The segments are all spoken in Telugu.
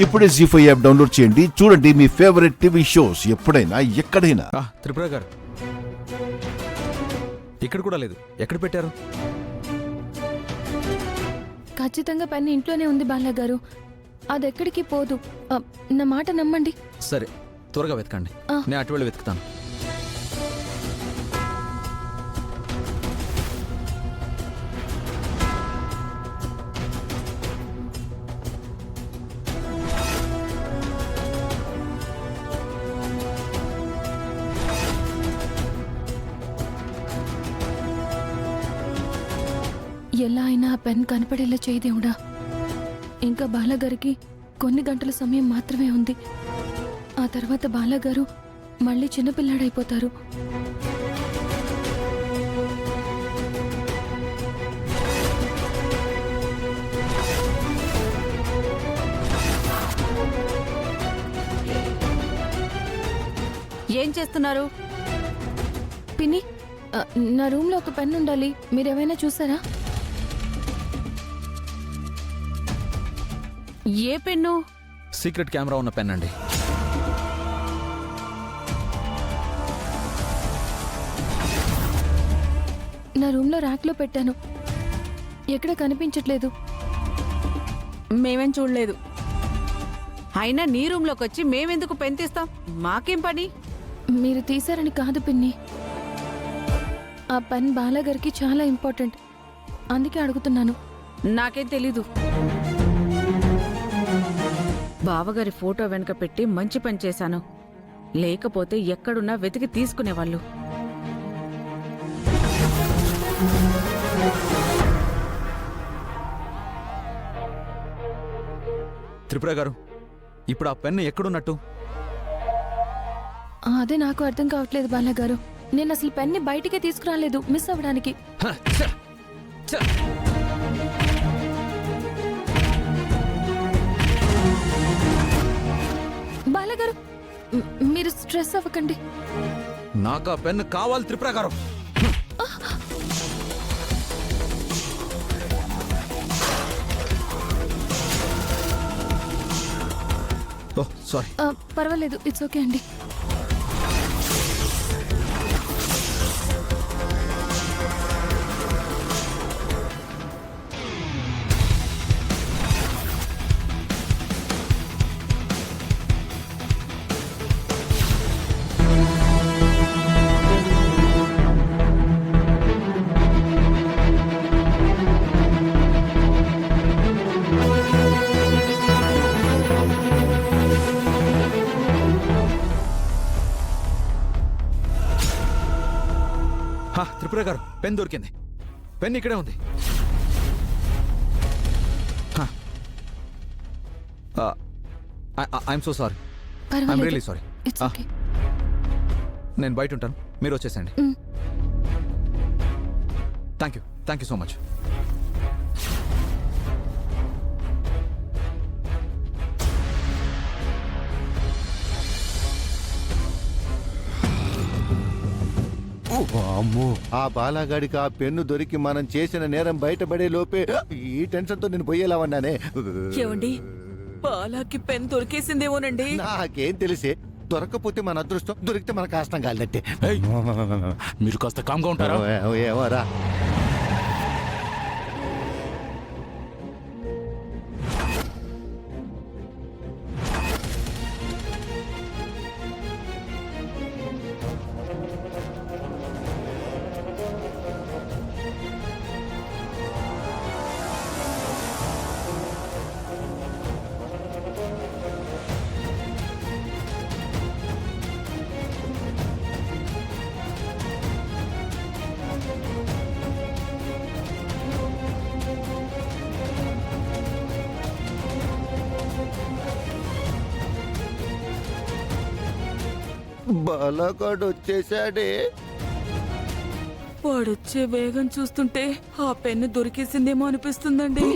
ఇప్పుడే జీ5 యాప్ డౌన్లోడ్ చేయండి. చూడండి మీ ఫేవరెట్ టీవీ షోస్ ఎప్పుడైనా ఎక్కడైనా. త్రిపుర గారు, ఇక్కడ కూడా లేదు. ఎక్కడ పెట్టారు? ఖచ్చితంగా పెన్ ఇంట్లోనే ఉంది బాలా గారు. అది ఎక్కడికి పోదు. నా మాట నమ్మండి. సరే, త్వరగా వెతకండి. నేను అటు వెళ్ళి వెతుకుతాను. ఎలా అయినా ఆ పెన్ కనపడేలా చేయి దేవుడా. ఇంకా బాలాగారికి కొన్ని గంటల సమయం మాత్రమే ఉంది. ఆ తర్వాత బాలాగారు మళ్ళీ చిన్నపిల్లాడైపోతారు. ఏం చేస్తున్నారు? పిన్ని, నా రూమ్లో ఒక పెన్ ఉండాలి. మీరేమైనా చూసారా? ఏ పెన్ను? సీక్రెట్ కెమెరా ఉన్న పెన్ అండి. నా రూమ్లో ర్యాక్లో పెట్టాను. ఎక్కడ కనిపించట్లేదు. మేమేం చూడలేదు. అయినా నీ రూమ్లోకి వచ్చి మేమెందుకు పెన్ తీస్తాం? మాకేం పని? మీరు తీశారని కాదు పిన్ని. ఆ పెన్ బాలాగారికి చాలా ఇంపార్టెంట్. అందుకే అడుగుతున్నాను. నాకేం తెలీదు. బావగారి ఫోటో వెనక పెట్టి మంచి పని చేశాను. లేకపోతే ఎక్కడున్నా వెతికి తీసుకునేవాళ్ళు. త్రిపుర గారు, ఇప్పుడు ఆ పెన్ను ఎక్కడున్నట్టు? అదే నాకు అర్థం కావట్లేదు బాలాగారు. నేను అసలు పెన్ని బయటికే తీసుకురాలేదు మిస్ అవ్వడానికి. బాలాగారు, మీరు స్ట్రెస్ అవ్వకండి. నాకు ఆ పెన్ను కావాలి త్రిపుర గారు. సారీ. పర్వాలేదు, ఇట్స్ ఓకే అండి. త్రిపుర గారు, పెన్ దొరికింది. పెన్ ఇక్కడే ఉంది. I'm so sorry. I'm really sorry. It's okay. నేను బయట ఉంటాను, మీరు వచ్చేసండి. Thank you so much. అమ్మో, ఆ బాలాగాడికి ఆ పెన్ను దొరికి మనం చేసిన నేరం బయటపడే లోపే ఈ టెన్షన్ తో నేను పోయేలా ఉన్నానే. ఏమండి, బాలాకి పెన్ దొరికేసిందేమోనండి. నాకేం తెలిసే. దొరకపోతే మన అదృష్టం, దొరికితే మన కష్టం కాలినట్టే. మీరు కాస్త కామ్గా ఉంటారా? ఏమోరా. బాలాగాడు వచ్చేసాడే. వాడొచ్చే వేగం చూస్తుంటే ఆ పెన్ను దొరికేసిందేమో అనిపిస్తుందండి.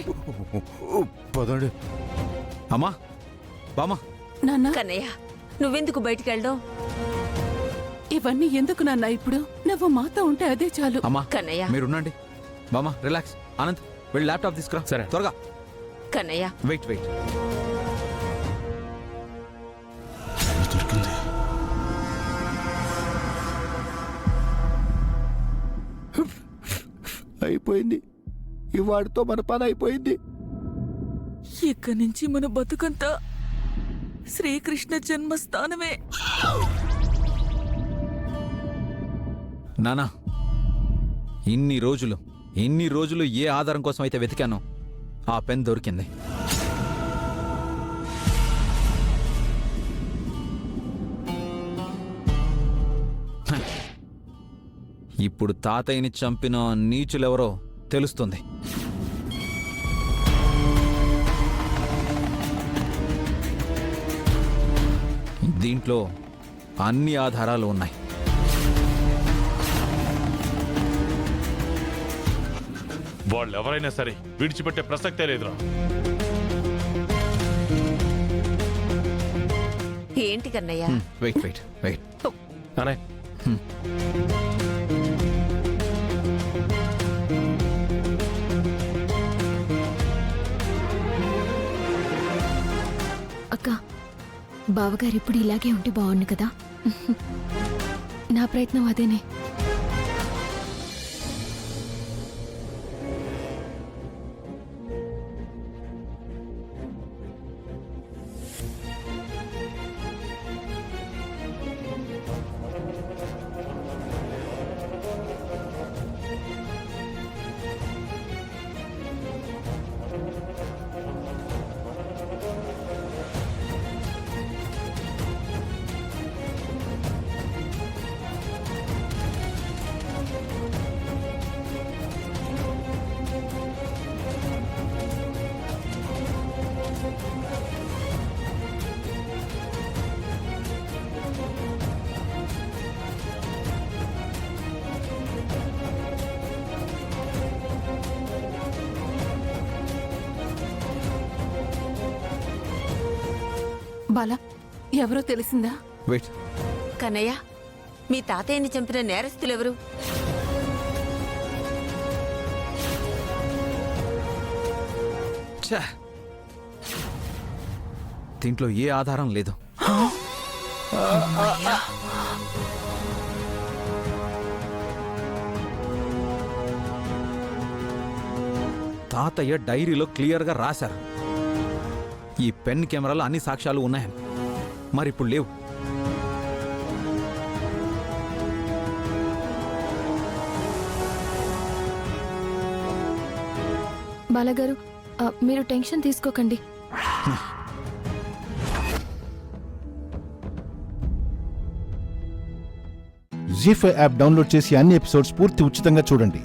పదండి. అమ్మా, బామా. నాన్న, కన్నయ్య, నువ్వెందుకు బయటికి వెళ్ళడం? ఇవన్నీ ఎందుకు నాన్న? ఇప్పుడు నువ్వు మాతో ఉంటే అదే చాలు. అమ్మా, కన్నయ్య. మీరు ఉండండి. బామా, రిలాక్స్. ఆనంద్, వెళ్ళి ల్యాప్టాప్ తీసుకురా. సరే. త్వరగా. కన్నయ్య, వెయిట్. దొరికింది. అయిపోయింది. ఈ వాడితో మన పని అయిపోయింది. ఇక్కడి నుంచి మన బతుకంతా శ్రీకృష్ణ జన్మస్థానమే. నానా, ఇన్ని రోజులు ఏ ఆధారం కోసం అయితే వెతికానో ఆ పెన్ దొరికింది. హ. ఇప్పుడు తాతయ్యని చంపిన నీచులెవరో తెలుస్తుంది. దీంట్లో అన్ని ఆధారాలు ఉన్నాయి. వాళ్ళు ఎవరైనా సరే విడిచిపెట్టే ప్రసక్తే లేదురా. ఏంటి కన్నయ్య? వెయిట్ నానే అక్క, బావగారు ఇప్పుడు ఇలాగే ఉంటే బాగుండు కదా. నా ప్రయత్నం అదేనే. బాలా, ఎవరో తెలిసిందా? వెయిట్. కన్నయ్య, మీ తాతయ్యని చంపిన నేరస్తులెవరు? ఛే! దీంట్లో ఏ ఆధారం లేదు. తాతయ్య డైరీలో క్లియర్గా రాశారు, ఈ పెన్ కెమెరాలో అన్ని సాక్ష్యాలు ఉన్నాయని. మరి ఇప్పుడు లేవు. బాలగారు, మీరు టెన్షన్ తీసుకోకండి. జీ5 యాప్ డౌన్లోడ్ చేసి అన్ని ఎపిసోడ్స్ పూర్తి ఉచితంగా చూడండి.